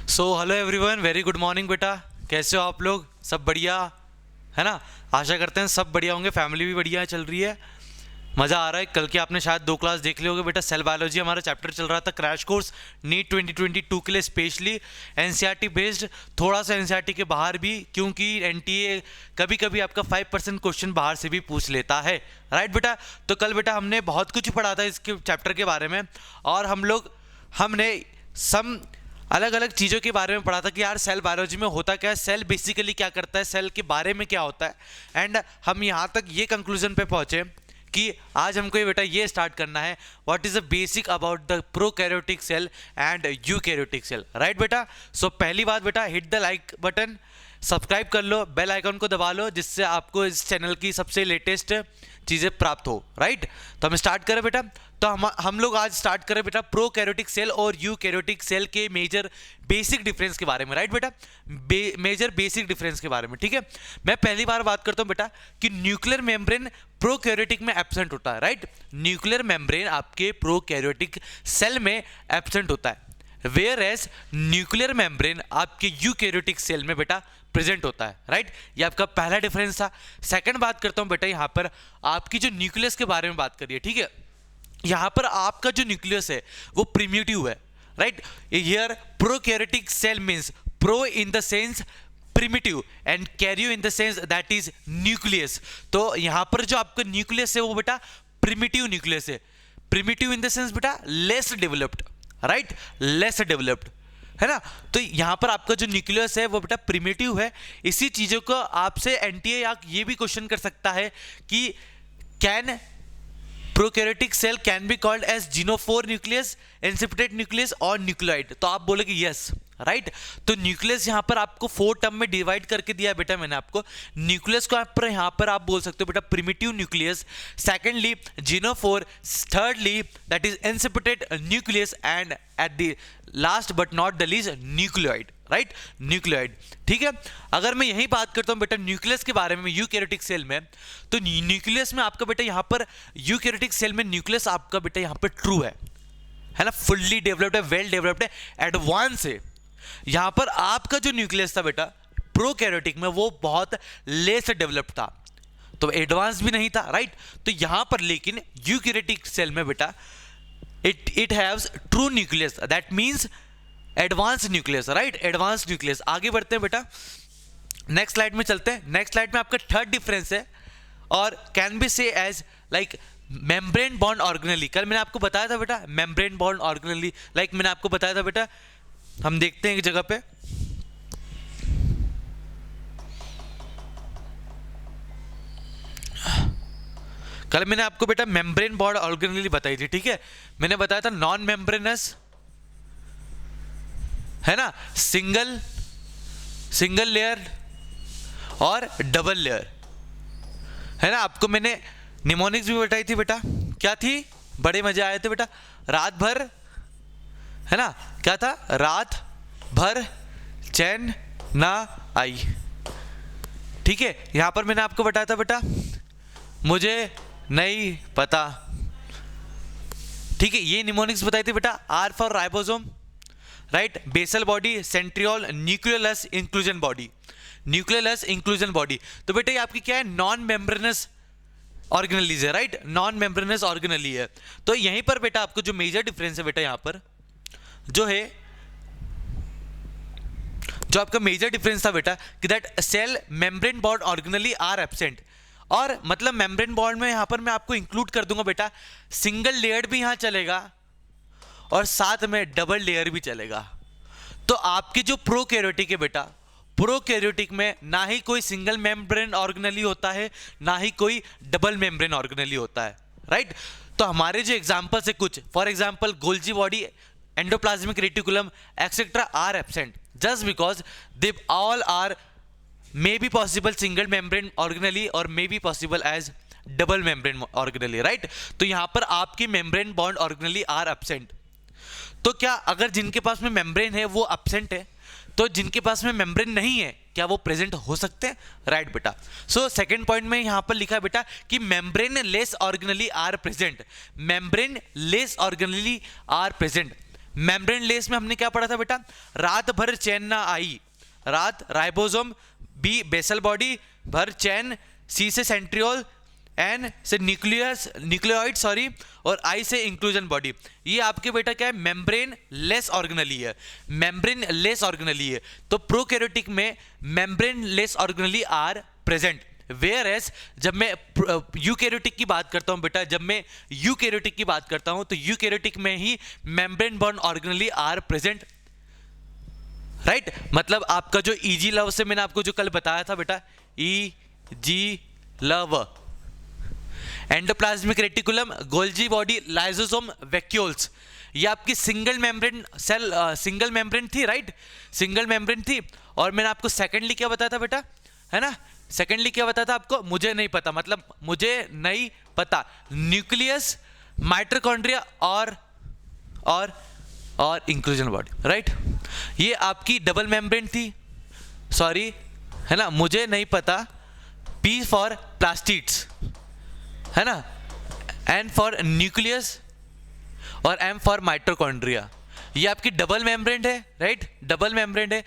So hello everyone, very good morning बेटा। कैसे हो आप लोग? सब बढ़िया है ना? आशा करते हैं सब बढ़िया होंगे, फैमिली भी बढ़िया चल रही है, मज़ा आ रहा है। कल की आपने शायद 2 क्लास देख ली होगी बेटा। सेल बायोलॉजी हमारा चैप्टर चल रहा था, क्रैश कोर्स नीट 2022 के लिए स्पेशली एनसीईआरटी बेस्ड, थोड़ा सा एनसीईआरटी के बाहर भी, क्योंकि एनटीए कभी कभी आपका 5% क्वेश्चन बाहर से भी पूछ लेता है। राइट बेटा? तो कल बेटा हमने बहुत कुछ पढ़ा था इसके चैप्टर के बारे में, और हमने सम अलग अलग चीज़ों के बारे में पढ़ा था कि यार सेल बायोलॉजी में होता क्या है, सेल बेसिकली क्या करता है, सेल के बारे में क्या होता है। एंड हम यहाँ तक ये कंक्लूजन पे पहुँचे कि आज हमको ये बेटा ये स्टार्ट करना है, what is the basic about the prokaryotic cell and eukaryotic cell. Right बेटा? सो पहली बात बेटा, hit the like button, subscribe कर लो, बेल आइकन को दबा लो, जिससे आपको इस चैनल की सबसे लेटेस्ट चीज़ें प्राप्त हो। राइट? तो हम स्टार्ट करें बेटा। तो हम लोग आज स्टार्ट करें बेटा प्रोकैरियोटिक सेल और यूकैरियोटिक सेल के मेजर बेसिक डिफरेंस के बारे में। राइट बेटा? मेजर बेसिक डिफरेंस के बारे में। ठीक है, मैं पहली बार बात करता हूं बेटा कि न्यूक्लियर मेम्ब्रेन प्रोकैरियोटिक में एब्सेंट होता है। राइट? न्यूक्लियर मेम्ब्रेन आपके प्रोकैरियोटिक सेल में एब्सेंट होता है, वेयर एज न्यूक्लियर मेम्ब्रेन आपके यूकैरियोटिक सेल में बेटा प्रेजेंट होता है। राइट? ये आपका पहला डिफरेंस था। सेकंड बात करता हूं बेटा, यहां पर आपकी जो न्यूक्लियस के बारे में बात करिए। ठीक है, यहां पर आपका जो न्यूक्लियस है वो प्रिमिटिव है। Right? Here prokaryotic cell means pro in the sense primitive and karyo in the sense that is nucleus. तो यहां पर जो आपका न्यूक्लियस है वो बेटा प्रिमिटिव न्यूक्लियस है। प्रिमिटिव इन द सेंस बेटा less developed. Right? Less developed है ना? तो यहां पर आपका जो न्यूक्लियस है वो बेटा प्रिमिटिव है। इसी चीजों को आपसे एनटीए ये भी क्वेश्चन कर सकता है कि can prokaryotic cell can be called as genophore nucleus, incipient nucleus और न्यूक्लियोइड। तो आप बोलोगे यस। राइट? तो न्यूक्लियस यहां पर आपको 4 टर्म में डिवाइड करके दिया है बेटा मैंने आपको। न्यूक्लियस को यहां पर आप बोल सकते हो बेटा primitive nucleus, secondly genophore, thirdly that is incipient nucleus, and at the last but not the least nucleoid. Right? Nucleoid. ठीक है, अगर मैं यही बात करता हूं बेटा न्यूक्लियस के बारे में यूकैरियोटिक सेल में, तो न्यूक्लियस में आपका बेटा यहां पर यूकैरियोटिक सेल में न्यूक्लियस आपका बेटा यहां पर ट्रू है ना? फुल्ली डेवलप्ड है, वेल डेवलप्ड है, एडवांस है। यहां पर आपका जो न्यूक्लियस था बेटा प्रोकैरियोटिक में वो बहुत लेस डेवलप्ड था, तो एडवांस भी नहीं था। राइट? तो यहां पर लेकिन यूकैरियोटिक सेल में बेटा it haves true nucleus, that means advance nucleus. Right? Advance nucleus. आगे बढ़ते हैं बेटा, नेक्स्ट स्लाइड में चलते हैं। नेक्स्ट स्लाइड में आपका थर्ड डिफरेंस है, और can be say as like membrane bound organelle. कल मैंने आपको बताया था बेटा मेम्ब्रेन बॉन्ड ऑर्गेनेली, लाइक मैंने आपको बताया था बेटा। हम देखते हैं एक जगह पे, कल मैंने आपको बेटा मेम्ब्रेन बॉन्ड ऑर्गेनेली बताई थी। ठीक है, मैंने बताया था नॉन मेम्ब्रेनस है ना, सिंगल लेयर और डबल लेयर है ना। आपको मैंने निमोनिक्स भी बताई थी बेटा, क्या थी? बड़े मजे आए थे बेटा। रात भर है ना, क्या था? रात भर चैन ना आई। ठीक है, यहां पर मैंने आपको बताया था बेटा मुझे नहीं पता। ठीक है, ये निमोनिक्स बताई थी बेटा। R for ribosome, right? Basal body, centriole, nucleolus inclusion body, nucleolus inclusion body. तो बेटा ये आपकी क्या है? नॉन मेम्ब्रेनस ऑर्गेनेलीज है। राइट? नॉन मेम्ब्रेनस ऑर्गेनेली है। तो यहीं पर बेटा आपको जो मेजर डिफरेंस है बेटा यहां पर जो है, जो आपका मेजर डिफरेंस था बेटा कि that cell membrane bound organelle are absent, और मतलब मेम्ब्रेन बॉन्ड में यहां पर मैं आपको इंक्लूड कर दूंगा बेटा सिंगल लेयर भी यहां चलेगा और साथ में डबल लेयर भी चलेगा। तो आपके जो प्रोकैरियोटिक है बेटा, प्रोकैरियोटिक में ना ही कोई सिंगल मेम्ब्रेन ऑर्गेनेली होता है, ना ही कोई डबल मेम्ब्रेन ऑर्गेनेली होता है। राइट? तो हमारे जो एग्जांपल्स है कुछ, for example Golgi body, endoplasmic reticulum etcetera are absent just because they all are may be possible single membrane organelle और may be possible as double membrane organelle। Right? तो यहां पर आपकी membrane bond organelle are absent। तो क्या अगर जिनके पास में membrane है वो absent है, तो जिनके पास में membrane नहीं है क्या वो प्रेजेंट हो सकते हैं? राइट बेटा। सो सेकंड पॉइंट में यहां पर लिखा है बेटा कि membrane less organelle are present, membrane less organelle are present। Membrane less में हमने क्या पढ़ा था बेटा, रात भर चैन ना आई, रात राइबोसोम, बी बेसल बॉडी, भर चैन, सी से सेंट्रियोल, एन से न्यूक्लियस न्यूक्लियोइड सॉरी, और आई से इंक्लूजन बॉडी। ये आपके बेटा क्या है, मेम्ब्रेन लेस ऑर्गेनली है, मेम्ब्रेन लेस ऑर्गेनली है। तो प्रोकैरियोटिक में membrane less organelle are present, whereas एज जब मैं यूकैरियोटिक की बात करता हूं बेटा, जब मैं यूकैरियोटिक की बात करता हूं तो यूकैरियोटिक में ही मेम्ब्रेन बॉर्न ऑर्गेनली आर प्रेजेंट, राइट। मतलब आपका जो ईजी लव से मैंने आपको जो कल बताया था बेटा, E G love, endoplasmic reticulum, golgi body, lysosome, vacuoles, ये आपकी single membrane cell, single membrane थी, राइट, सिंगल मेम्ब्रेन थी। और मैंने आपको सेकेंडली क्या बताया था बेटा, है ना, सेकेंडली क्या बताया था आपको, मुझे नहीं पता, मतलब मुझे नहीं पता, न्यूक्लियस, माइटोकॉन्ड्रिया और इंक्लूजन बॉडी, राइट। ये आपकी डबल मेम्ब्रेन थी, सॉरी, है ना, मुझे नहीं पता, पी फॉर प्लास्टिड्स, है ना, एन फॉर न्यूक्लियस और एम फॉर माइटोकॉन्ड्रिया। ये आपकी डबल मेम्ब्रेन है, राइट, डबल मेम्ब्रेन है।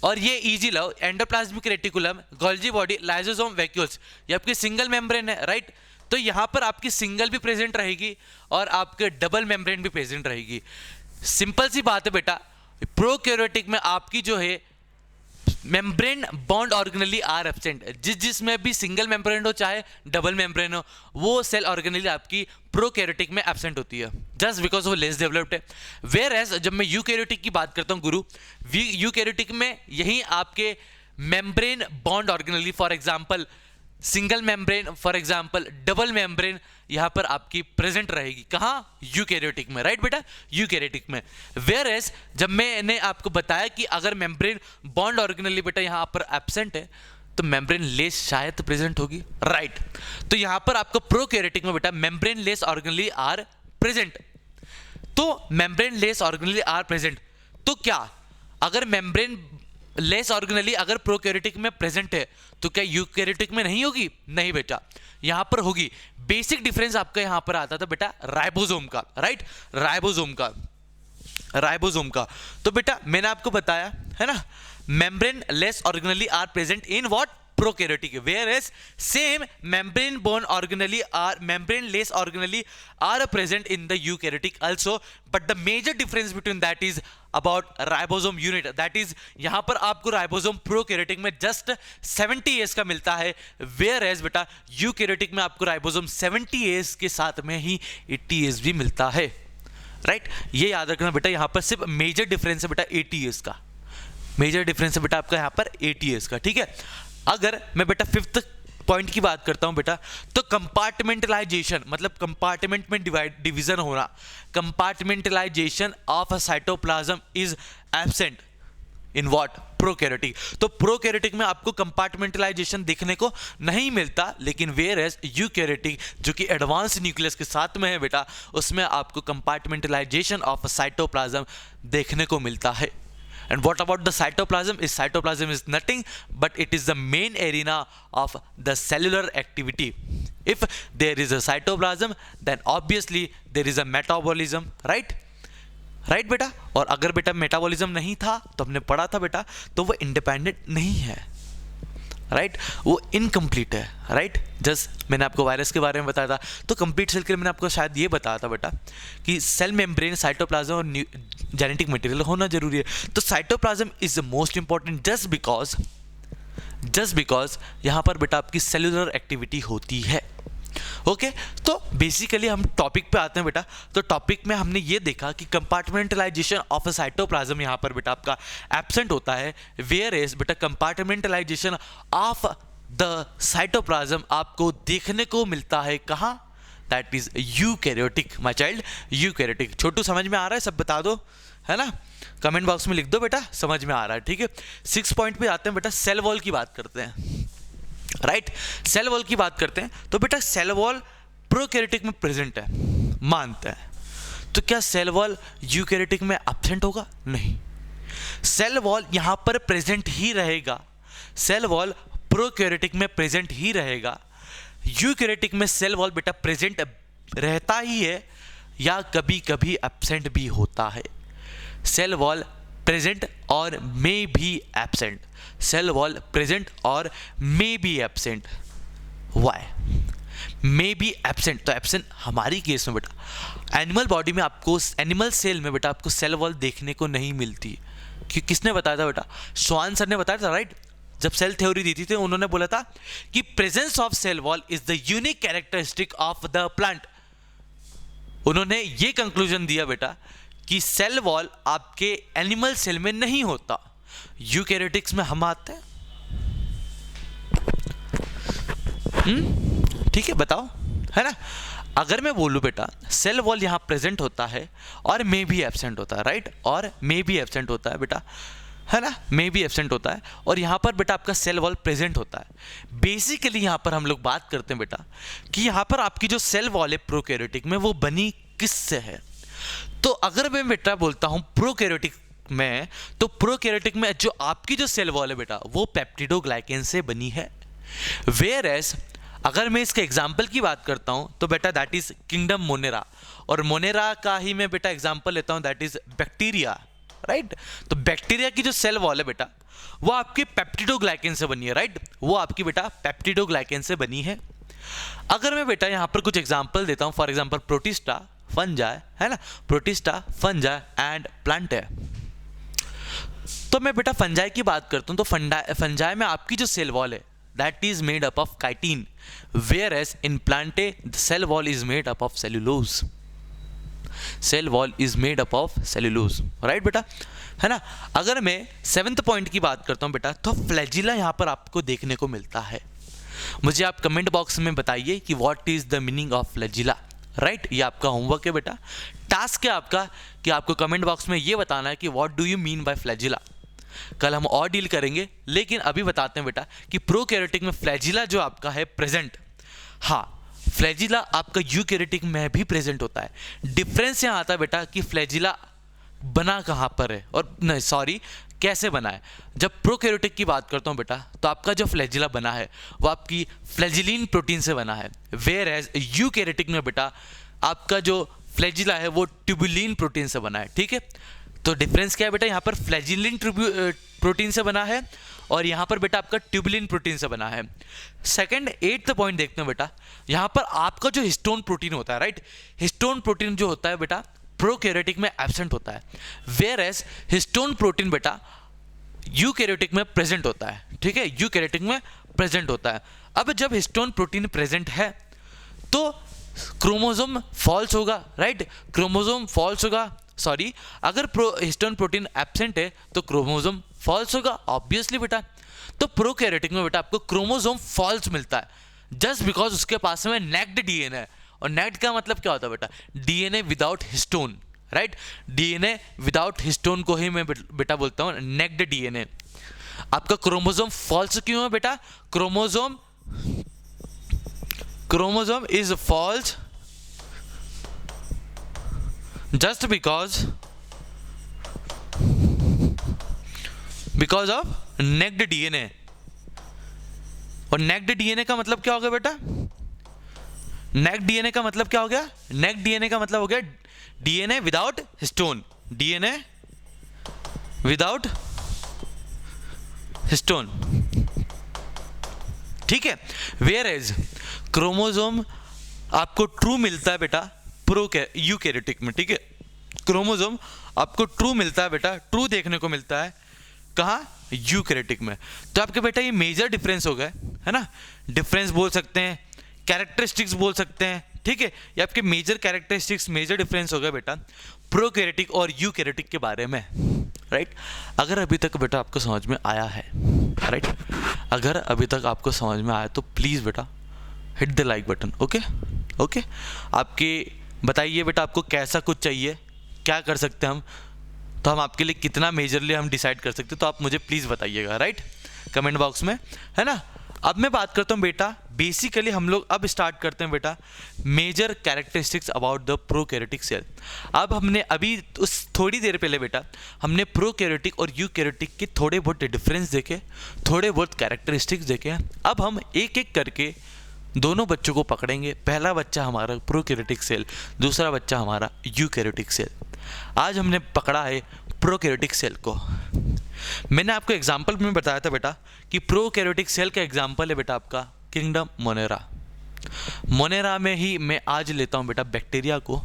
और ये easy love, endoplasmic reticulum, golgi body, lysosome, vacuoles, ये आपकी सिंगल मेम्ब्रेन है, राइट। तो यहाँ पर आपकी सिंगल भी प्रेजेंट रहेगी और आपके डबल मेम्ब्रेन भी प्रेजेंट रहेगी। सिंपल सी बात है बेटा, प्रोकैरियोटिक में आपकी जो है membrane bound organelle are absent, जिसमें भी सिंगल मेम्ब्रेन हो चाहे डबल मेम्ब्रेन हो, वो सेल ऑर्गेनली आपकी प्रोकैरियोटिक में एब्सेंट होती है, जस्ट बिकॉज वो लेस डेवलप्ड है। वेयर एज जब मैं यूकैरियोटिक की बात करता हूँ गुरु, यूकैरियोटिक में यही आपके membrane bound organelle, for example single membrane, for example double membrane, यहां पर आपकी प्रेजेंट रहेगी, कहां, यूकैरियोटिक में, राइट बेटा, यूकैरियोटिक में। वेयर एज जब मैंने आपको बताया कि अगर मेम्ब्रेन बॉन्ड ऑर्गेनली बेटा यहां पर एब्सेंट है तो मेम्ब्रेन लेस शायद प्रेजेंट होगी, राइट। तो यहां पर आपको प्रोकैरियोटिक में बेटा membrane less organelle are present. तो membrane less organelle are present, तो क्या अगर मेम्ब्रेन लेस ऑर्गेनली अगर प्रोकैरियोटिक में प्रेजेंट है तो क्या यूकैरियोटिक में नहीं होगी, नहीं बेटा, यहां पर होगी। बेसिक डिफरेंस आपका यहां पर आता था बेटा राइबोसोम का, राइट, राइबोसोम का। तो बेटा मैंने आपको बताया है ना, membrane less organelle are present in what, prokaryotic, whereas same membrane borne organelle are membrane less organelle are present in the eukaryotic also, but the major difference between that is about ribosome unit, that is यहां पर आपको ribosome prokaryotic में just 70 S का मिलता है, whereas बेटा eukaryotic में आपको राइबोसोम 70 एस के साथ में ही 80 एस भी मिलता है, राइट। ये याद रखना बेटा, यहां पर सिर्फ मेजर डिफरेंस है बेटा 80 एस का, मेजर डिफरेंस है बेटा आपका यहां पर 80 एस का, ठीक है। अगर मैं बेटा फिफ्थ पॉइंट की बात करता हूं बेटा, तो कंपार्टमेंटलाइजेशन, मतलब कंपार्टमेंट में डिवीजन होना, compartmentalisation of a cytoplasm is absent in what, prokaryotic. तो प्रोकैरियोटिक में आपको कंपार्टमेंटलाइजेशन देखने को नहीं मिलता, लेकिन वेयर एज यूकैरियोटिक जो कि एडवांस न्यूक्लियस के साथ में है बेटा, उसमें आपको कंपार्टमेंटलाइजेशन ऑफ अ साइटोप्लाज्म देखने को मिलता है। And what about the cytoplasm? Cytoplasm is nothing but it is the main arena of the cellular activity. If there is a cytoplasm, then obviously there is a metabolism, right? Right बेटा? और अगर बेटा metabolism नहीं था तो हमने पढ़ा था बेटा, तो वो इंडिपेंडेंट नहीं है, राइट, वो इनकम्प्लीट है, राइट। जस्ट मैंने आपको वायरस के बारे में बताया था, तो कंप्लीट सेल के लिए मैंने आपको शायद ये बताया था बेटा कि सेल मेम्ब्रेन, साइटोप्लाज्म और जेनेटिक मटेरियल होना जरूरी है। तो cytoplasm is the most important just because यहां पर बेटा आपकी सेलुलर एक्टिविटी होती है, ओके। तो बेसिकली हम टॉपिक पे आते हैं बेटा। तो टॉपिक में हमने ये देखा कि कंपार्टमेंटलाइजेशन ऑफ अ साइटोप्लाज्म यहां पर बेटा आपका एब्सेंट होता है, वेयर एज बेटा कंपार्टमेंटलाइजेशन ऑफ द साइटोप्लाज्म आपको देखने को मिलता है कहां, that is eukaryotic my child, eukaryotic. छोटू समझ में आ रहा है, सब बता दो, है ना, कमेंट बॉक्स में लिख दो बेटा समझ में आ रहा है, ठीक है। 6 पॉइंट पे आते हैं बेटा, सेल वॉल की बात करते हैं, राइट। सेल वॉल की बात करते हैं तो बेटा सेल वॉल प्रोकैरियोटिक में प्रेजेंट है, मानते हैं, तो क्या सेल वॉल यूकैरियोटिक में एब्सेंट होगा, नहीं, सेल वॉल यहां पर प्रेजेंट ही रहेगा, सेल वॉल प्रोकैरियोटिक में प्रेजेंट ही रहेगा। यूकैरियोटिक में सेल वॉल बेटा प्रेजेंट रहता ही है या कभी कभी एब्सेंट भी होता है, सेल वॉल प्रेजेंट और may be absent, cell wall present और may be absent. Why may be absent? तो एब्सेंट हमारी केस में बेटा एनिमल बॉडी में आपको, एनिमल सेल में बेटा आपको सेल वॉल देखने को नहीं मिलती। कि किसने बताया था बेटा? स्वान सर ने बताया था, राइट? जब सेल थ्योरी दी थी उन्होंने बोला था कि presence of cell wall is the unique characteristic of the plant. उन्होंने ये कंक्लूजन दिया बेटा कि सेल वॉल आपके एनिमल सेल में नहीं होता, यूकैरियोटिक्स में हम आते हैं। ठीक है, बताओ, है ना? अगर मैं बोलूं बेटा सेल वॉल यहां प्रेजेंट होता है और मे भी एब्सेंट होता है, राइट? और मे भी एब्सेंट होता है बेटा, है ना? मे भी एब्सेंट होता है और यहाँ पर बेटा आपका सेल वॉल प्रेजेंट होता है। बेसिकली यहाँ पर हम लोग बात करते हैं बेटा कि यहाँ पर आपकी जो सेल वॉल है प्रोकैरियोटिक में वो बनी किससे है। तो अगर मैं बेटा बोलता हूँ प्रोकैरियोटिक में, तो प्रोकैरियोटिक में जो आपकी जो सेल वॉल है बेटा वो पेप्टिडोग्लाइकेन से बनी है। वेयर एज अगर मैं इसके एग्जाम्पल की बात करता हूँ तो बेटा दैट इज किंगडम मोनेरा, और मोनेरा का ही मैं बेटा एग्जाम्पल लेता हूँ, दैट इज बैक्टीरिया, राइट? तो बैक्टीरिया की जो सेल वॉल है बेटा वो आपके पेप्टिडोग्लाइकेन से बनी है, राइट? वो आपकी बेटा पेप्टिडोग्लाइकेन से बनी है। अगर मैं बेटा यहाँ पर कुछ एग्जाम्पल देता हूँ, फॉर एग्जाम्पल प्रोटिस्टा, फंजाई, है ना? Protista, fungi and plantae. तो मैं बेटा फंजाई की बात करता हूँ तो फंजाई में आपकी जो सेल वॉल है that is made up of chitin, whereas in plantae the cell wall is made up of cellulose. Cell wall is made up of cellulose, right बेटा, है ना? अगर मैं 7th पॉइंट की बात करता हूँ बेटा तो फ्लैजिला यहाँ पर आपको देखने को मिलता है। मुझे आप कमेंट बॉक्स में बताइए कि what is the meaning of flagella, right? ये आपका होमवर्क है बेटा, टास्क है आपका कि आपको कमेंट बॉक्स में ये बताना है कि what do you mean by flagella. कल हम और डील करेंगे, लेकिन अभी बताते हैं बेटा कि प्रोकैरियोटिक में फ्लैजिला जो आपका है प्रेजेंट, हाँ फ्लैजिला आपका यूकैरियोटिक में भी प्रेजेंट होता है। डिफरेंस यहाँ आता है बेटा कि फ्लैजिला बना कहाँ पर है, और नहीं सॉरी कैसे बना है। जब प्रोकैरियोटिक की बात करता हूँ बेटा तो आपका जो फ्लैजिला बना है वो आपकी फ्लैजिलिन प्रोटीन से बना है, वेयर एज यूकैरियोटिक में बेटा आपका जो फ्लैजिला है वो ट्यूबुलिन प्रोटीन से बना है। ठीक है, तो डिफरेंस क्या है बेटा? यहाँ पर फ्लैजिलिन प्रोटीन से बना है और यहाँ पर बेटा आपका ट्यूबुलिन प्रोटीन से बना है। सेकंड 8th पॉइंट देखते हैं बेटा, यहाँ पर आपका जो हिस्टोन प्रोटीन होता है, राइट? हिस्टोन प्रोटीन जो होता है बेटा प्रोकैरियोटिक में एब्सेंट होता है, वेयर एज हिस्टोन प्रोटीन बेटा यूकैरियोटिक में प्रेजेंट होता है। ठीक है, यूकैरियोटिक में प्रेजेंट होता है। अब जब हिस्टोन प्रोटीन प्रेजेंट है तो क्रोमोसोम फॉल्स होगा, राइट? क्रोमोसोम फॉल्स होगा, सॉरी अगर हिस्टोन प्रोटीन एब्सेंट है तो क्रोमोसोम फॉल्स होगा, ऑब्वियसली बेटा। तो प्रोकैरियोटिक में बेटा आपको क्रोमोसोम फॉल्स मिलता है जस्ट बिकॉज उसके पास में नेक्ड डीएनए है। और नेक्ड का मतलब क्या होता है बेटा? DNA without histone, right? DNA without histone को ही मैं बेटा बोलता हूँ नेक्ड डीएनए। आपका क्रोमोसोम फॉल्स क्यों है बेटा? Chromosome is false just because of necked DNA। और necked DNA का मतलब क्या हो गया बेटा? necked DNA का मतलब क्या हो गया? necked DNA का मतलब हो गया DNA without histone, DNA without histone. ठीक है, वेयर एज क्रोमोसोम आपको ट्रू मिलता है बेटा यूकैरियोटिक में। ठीक है, क्रोमोसोम आपको ट्रू मिलता है बेटा, ट्रू देखने को मिलता है कहाँ? यूकैरियोटिक में। तो आपके बेटा ये मेजर डिफरेंस हो गए, है ना? डिफरेंस बोल सकते हैं, कैरेक्टरिस्टिक्स बोल सकते हैं। ठीक है, ये आपके मेजर कैरेक्टरिस्टिक्स, मेजर डिफरेंस हो गया बेटा प्रोकैरियोटिक और यूकैरियोटिक के बारे में, राइट? अगर अभी तक बेटा आपको समझ में आया है, राइट? अगर अभी तक आपको समझ में आया तो प्लीज़ बेटा hit the like button. Okay okay, आपके बताइए बेटा आपको कैसा कुछ चाहिए, क्या कर सकते हैं हम, तो हम आपके लिए कितना मेजरली हम डिसाइड कर सकते हैं, तो आप मुझे प्लीज़ बताइएगा, राइट? कमेंट बॉक्स में, है ना? अब मैं बात करता हूँ बेटा, बेसिकली हम लोग अब स्टार्ट करते हैं बेटा major characteristics about the prokaryotic cell. अब हमने अभी उस थोड़ी देर पहले बेटा हमने प्रोकैरियोटिक और यूकैरियोटिक के थोड़े बहुत डिफरेंस देखे, थोड़े बहुत कैरेक्टरिस्टिक्स देखे। अब हम एक एक करके दोनों बच्चों को पकड़ेंगे। पहला बच्चा हमारा प्रोकैरियोटिक सेल, दूसरा बच्चा हमारा यूकैरियोटिक सेल। आज हमने पकड़ा है प्रोकैरियोटिक सेल को। मैंने आपको एग्जांपल में बताया था बेटा कि प्रोकैरियोटिक सेल का एग्जांपल है बेटा आपका किंगडम मोनेरा। मोनेरा में ही मैं आज लेता हूं बेटा बैक्टीरिया को,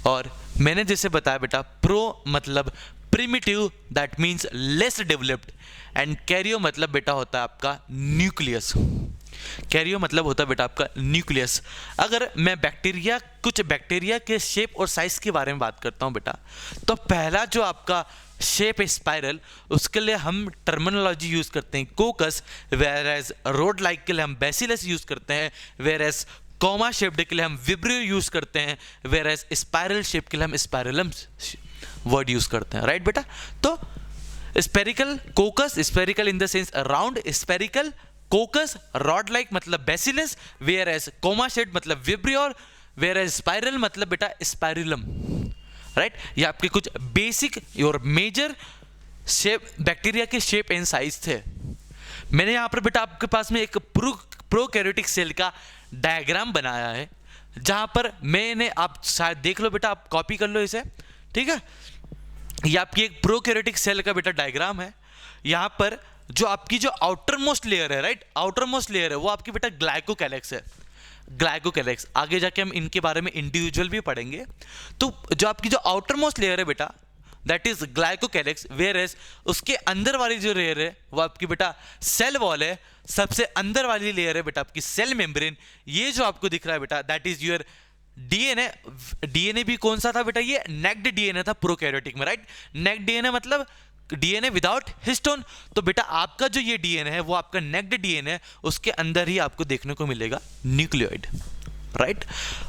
और मैंने जैसे बताया बेटा प्रो मतलब primitive, that means less developed, and Cairo मतलब बेटा होता है आपका न्यूक्लियस। कैरियो मतलब होता है बेटा आपका न्यूक्लियस। अगर मैं कुछ बैक्टीरिया के शेप और साइज के बारे में बात करता हूं बेटा, तो पहला जो आपका शेप है स्पाइरल, उसके लिए हम टर्मिनोलॉजी यूज करते हैं कोकस, वेयर एज रोड लाइक के लिए हम बेसिलस यूज करते हैं, वेयर एज कॉमा शेप्ड के लिए हम विब्रियो यूज करते हैं, वेयर एज स्पाइरल शेप के लिए हम स्पाइरलम वर्ड यूज करते हैं। राइट बेटा, तो spherical coccus, spherical in the sense round, spherical coccus, rod like मतलब bacillus, whereas comma shaped मतलब विब्रियो, वेयर एज स्पाइरल मतलब बेटा स्पाइरुलम। राइट, ये आपके कुछ बेसिक और मेजर शेप बैक्टीरिया के शेप एंड साइज थे। मैंने यहाँ पर बेटा आपके पास में एक प्रोकैरियोटिक सेल का डायग्राम बनाया है, जहां पर मैंने, आप शायद देख लो बेटा, आप कॉपी कर लो इसे, ठीक है। ये आपकी एक प्रोकैरियोटिक सेल का बेटा डायग्राम है। यहाँ पर जो आपकी जो आउटर मोस्ट लेयर है, राइट, आउटर मोस्ट लेयर है वो आपकी बेटा ग्लाइकोकैलेक्स है। ग्लाइकोकैलेक्स, आगे जाके हम इनके बारे में इंडिविजुअल भी पढ़ेंगे। तो जो आपकी जो आउटर मोस्ट लेयर है बेटा, दैट इज ग्लाइकोकैलेक्स, वेयर एज उसके अंदर वाली जो लेयर है वो आपकी बेटा सेल वॉल है। सबसे अंदर वाली लेयर है बेटा आपकी सेल मेम्ब्रेन। ये जो आपको दिख रहा है बेटा, that is your DNA. DNA भी कौन सा था बेटा, ये नेक्ड डीएनए था प्रोकैरियोटिक में, राइट। नेक्ड डीएनए मतलब डीएनए विदाउट हिस्टोन। तो बेटा आपका जो ये डीएनए है वो आपका नेक्ड डीएनए है, उसके अंदर ही आपको देखने को मिलेगा न्यूक्लियोइड, राइट।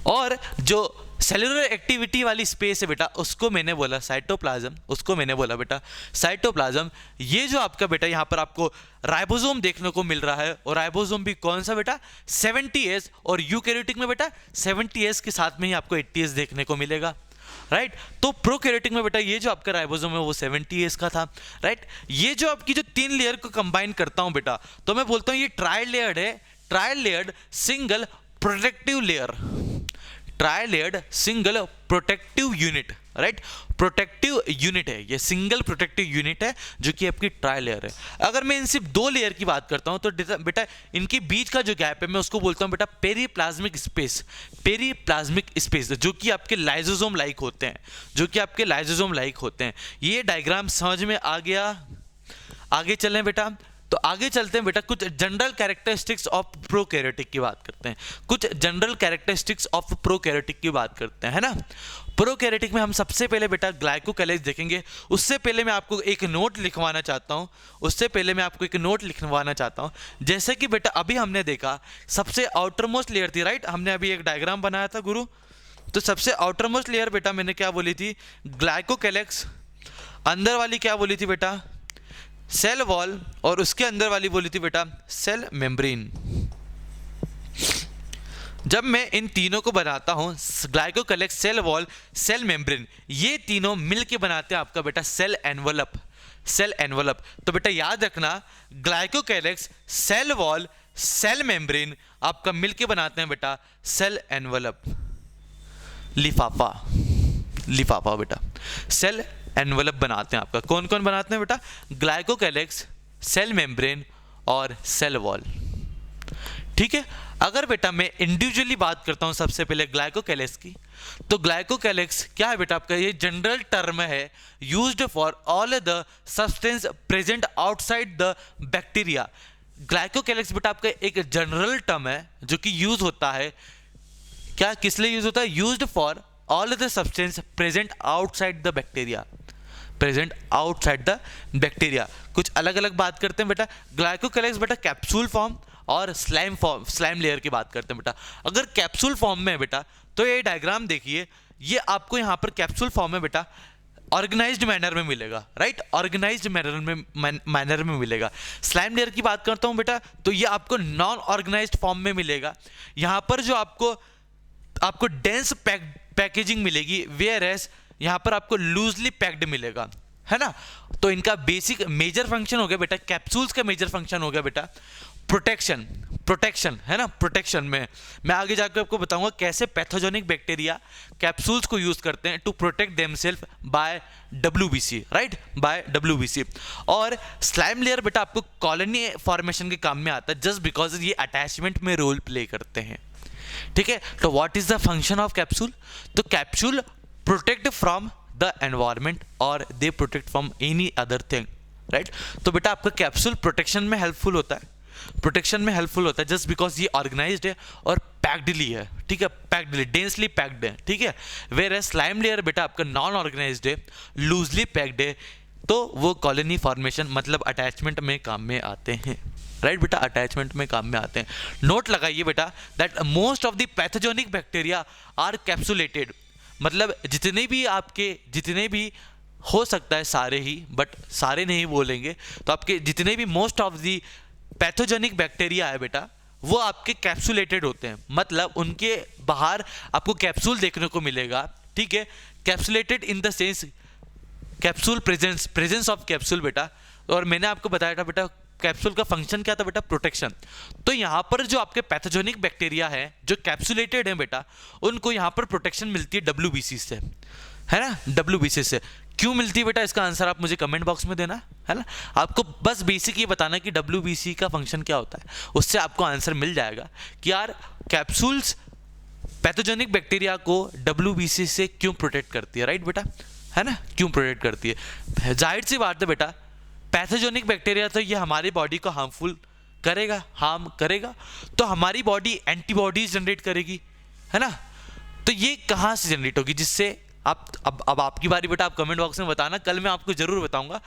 और जो सेलुलर एक्टिविटी वाली स्पेस है बेटा, उसको मैंने बोला साइटोप्लाज्म, उसको मैंने बोला बेटा साइटोप्लाज्म। ये जो आपका बेटा यहाँ पर आपको राइबोसोम देखने को मिल रहा है, और राइबोसोम भी कौन सा बेटा 70S, और यूकैरियोटिक में बेटा 70S के साथ में ही आपको 80S देखने को मिलेगा, राइट। तो प्रोकैरियोटिक में बेटा ये जो आपका राइबोसोम है वो 70S का था, राइट। ये जो आपकी जो 3 लेयर को कंबाइन करता हूं बेटा, तो मैं बोलता हूं ये ट्राई लेयर्ड है, try layered single protective layer, try layered single protective unit, right. Protective unit है ये, सिंगल प्रोटेक्टिव यूनिट है जो कि आपकी ट्राई लेयर है। अगर मैं इन सिर्फ 2 लेयर की बात करता हूं तो बेटा इनके बीच का जो गैप है मैं उसको बोलता हूं बेटा पेरीप्लाज्मिक स्पेस, पेरीप्लाज्मिक स्पेस, जो कि आपके लाइसोसोम लाइक होते हैं, जो कि आपके लाइसोसोम लाइक होते हैं। ये डायग्राम समझ में आ गया? आगे चलें बेटा, तो आगे चलते हैं बेटा, कुछ जनरल कैरेक्टरिस्टिक्स ऑफ प्रोकैरियोटिक की बात करते हैं, कुछ जनरल कैरेक्टरिस्टिक्स ऑफ प्रोकैरियोटिक की बात करते हैं, है ना। प्रोकैरियोटिक में हम सबसे पहले बेटा ग्लाइकोकैलेक्स देखेंगे। उससे पहले मैं आपको एक नोट लिखवाना चाहता हूं, जैसे कि बेटा अभी हमने देखा सबसे आउटर मोस्ट लेयर थी, राइट। हमने अभी एक डायग्राम बनाया था गुरु, तो सबसे आउटर मोस्ट लेयर बेटा मैंने क्या बोली थी, ग्लाइकोकैलेक्स। अंदर वाली क्या बोली थी बेटा, सेल वॉल, और उसके अंदर वाली बोली थी बेटा सेल मेम्ब्रेन। जब मैं इन तीनों को बनाता हूं, glycocalyx, cell wall, cell membrane, ये तीनों मिलके बनाते हैं आपका बेटा सेल एनवलप, सेल एनवलप। तो बेटा याद रखना, glycocalyx, cell wall, cell membrane आपका मिलके बनाते हैं बेटा सेल एनवलप, लिफाफा, लिफाफा बेटा सेल एनवलप बनाते हैं आपका। कौन कौन बनाते हैं बेटा, ग्लाइकोकैलेक्स, सेल मेम्ब्रेन और सेल वॉल, ठीक है। अगर बेटा मैं इंडिविजुअली बात करता हूं सबसे पहले ग्लाइकोकैलेक्स की, तो ग्लाइकोकैलेक्स क्या है बेटा आपका, ये जनरल टर्म है used for all the substance present outside the bacteria. Glycocalyx बेटा आपका एक जनरल टर्म है जो कि यूज होता है, क्या किस लिए यूज होता है, used for all the substance present outside the bacteria, present outside the bacteria. कुछ अलग अलग बात करते हैं बेटा। ग्लाइकोकैलेक्स बेटा कैप्सूल फॉर्म और स्लाइम फॉर्म, स्लाइम लेयर की बात करते हैं बेटा। अगर कैप्सूल फॉर्म में है बेटा, तो ये डायग्राम देखिए, ये आपको यहाँ पर कैप्सूल फॉर्म में बेटा ऑर्गेनाइज्ड मैनर में मिलेगा, राइट, ऑर्गेनाइज्ड मैनर में मिलेगा। स्लाइम लेयर की बात करता हूँ बेटा, तो ये आपको नॉन ऑर्गेनाइज्ड फॉर्म में मिलेगा। यहाँ पर जो आपको डेंस पैकेजिंग मिलेगी, वेयर एज यहाँ पर आपको लूजली पैक्ड मिलेगा, है ना। तो इनका बेसिक मेजर फंक्शन हो गया बेटा, कैप्सूल्स का मेजर फंक्शन हो गया बेटा प्रोटेक्शन है ना, प्रोटेक्शन में मैं आगे जाकर आपको बताऊंगा कैसे पैथोजेनिक बैक्टीरिया कैप्सूल्स को यूज करते हैं to protect themselves by WBC, right, by WBC। और स्लाइम लेयर बेटा आपको कॉलोनी फॉर्मेशन के काम में आता है जस्ट बिकॉज ये अटैचमेंट में रोल प्ले करते हैं, ठीक है। तो what is the function of capsule? तो capsule protect from the environment और they protect from any other thing, right. तो बेटा आपका कैप्सूल प्रोटेक्शन में हेल्पफुल होता है, जस्ट बिकॉज ये ऑर्गेनाइज्ड है और पैक्डली है, ठीक है, पैक्डली, डेंसली पैक्ड है, ठीक है। वेयर स्लाइम लेयर बेटा आपका नॉन ऑर्गेनाइज्ड है, लूजली पैक्ड है, तो वो कॉलोनी फॉर्मेशन मतलब अटैचमेंट में काम में आते हैं, राइट बेटा, अटैचमेंट में काम में आते हैं। नोट लगाइए बेटा that most of the pathogenic bacteria are capsulated, मतलब जितने भी हो सकता है सारे ही, बट सारे नहीं बोलेंगे, तो आपके जितने भी most of the pathogenic bacteria है बेटा वो आपके कैप्सुलेटेड होते हैं, मतलब उनके बाहर आपको कैप्सूल देखने को मिलेगा, ठीक है। Capsulated in the sense capsule presence of capsule बेटा। और मैंने आपको बताया था बेटा कैप्सूल का फंक्शन क्या था बेटा, प्रोटेक्शन। तो यहाँ पर जो आपके पैथोजेनिक बैक्टीरिया है जो कैप्सुलेटेड है बेटा, उनको यहाँ पर प्रोटेक्शन मिलती है WBC से, है ना, WBC से। क्यों मिलती है बेटा, इसका आंसर आप मुझे कमेंट बॉक्स में देना, है ना। आपको बस बेसिक ये बताना कि WBC का फंक्शन क्या होता है, उससे आपको आंसर मिल जाएगा कि यार कैप्सूल्स पैथोजेनिक बैक्टीरिया को WBC से क्यों प्रोटेक्ट करती है, राइट बेटा, है ना, क्यों प्रोटेक्ट करती है। जाहिर सी बात है बेटा पैथोजेनिक बैक्टीरिया तो ये हमारी बॉडी को हार्म करेगा, तो हमारी बॉडी एंटीबॉडीज जनरेट करेगी, है ना। तो ये कहाँ से जनरेट होगी, जिससे आप अब आपकी बारी बेटा, आप कमेंट बॉक्स में बताना, कल मैं आपको जरूर बताऊंगा।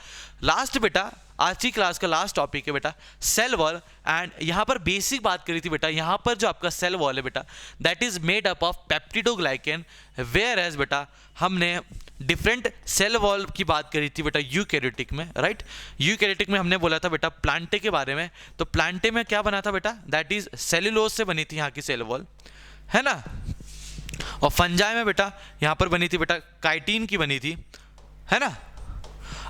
लास्ट बेटा आज की क्लास का लास्ट टॉपिक है बेटा सेल वॉल, एंड यहाँ पर बेसिक बात करी थी बेटा, यहाँ पर जो आपका सेल वॉल है बेटा that is made up of peptidoglycan, whereas as बेटा हमने डिफरेंट सेल वॉल की बात करी थी बेटा यूकैरियोटिक में, राइट। यूकैरियोटिक में हमने बोला था बेटा प्लांटे के बारे में, तो प्लांटे में क्या बना था बेटा, दैट इज सेल्यूलोज से बनी थी यहाँ की सेल वॉल, है ना। और फंजाई में बेटा यहाँ पर बनी थी बेटा काइटिन की बनी थी, है ना।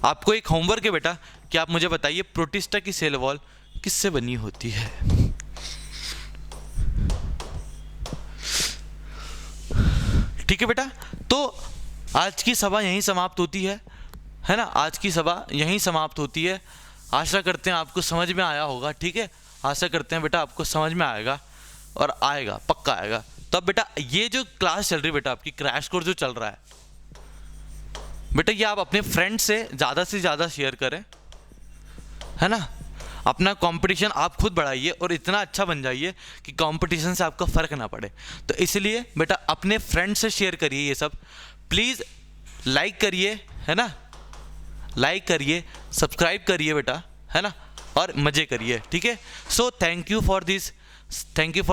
आपको एक होमवर्क है बेटा कि आप मुझे बताइए प्रोटिस्टा की सेल वॉल किससे बनी होती है। ठीक है बेटा, तो आज की सभा यहीं समाप्त होती है ना, आज की सभा यहीं समाप्त होती है। आशा करते हैं आपको समझ में आया होगा, ठीक है, आशा करते हैं बेटा आपको समझ में आएगा और आएगा, पक्का आएगा। तो अब बेटा ये जो क्लास चल रही है बेटा आपकी क्रैश कोर्स जो चल रहा है बेटा, ये आप अपने फ्रेंड से ज़्यादा शेयर करें, है ना। अपना कंपटीशन आप खुद बढ़ाइए और इतना अच्छा बन जाइए कि कंपटीशन से आपका फ़र्क ना पड़े। तो इसलिए बेटा अपने फ्रेंड से शेयर करिए ये सब, प्लीज़ लाइक करिए, है ना, लाइक करिए, सब्सक्राइब करिए बेटा, है ना, और मज़े करिए, ठीक है। So thank you for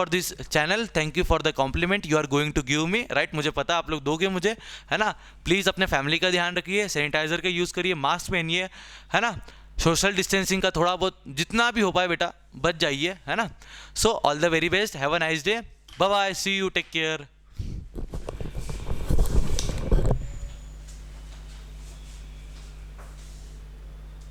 this channel, thank you for the compliment you are going to give me, right. मुझे पता आप लोग दोगे मुझे, है ना। प्लीज़ अपने फैमिली का ध्यान रखिए, सैनिटाइजर का यूज़ करिए, मास्क पहनिए, है ना, सोशल डिस्टेंसिंग का थोड़ा बहुत जितना भी हो पाए बेटा बच जाइए, है ना। So all the very best, have a nice day, bye bye, see you, take care.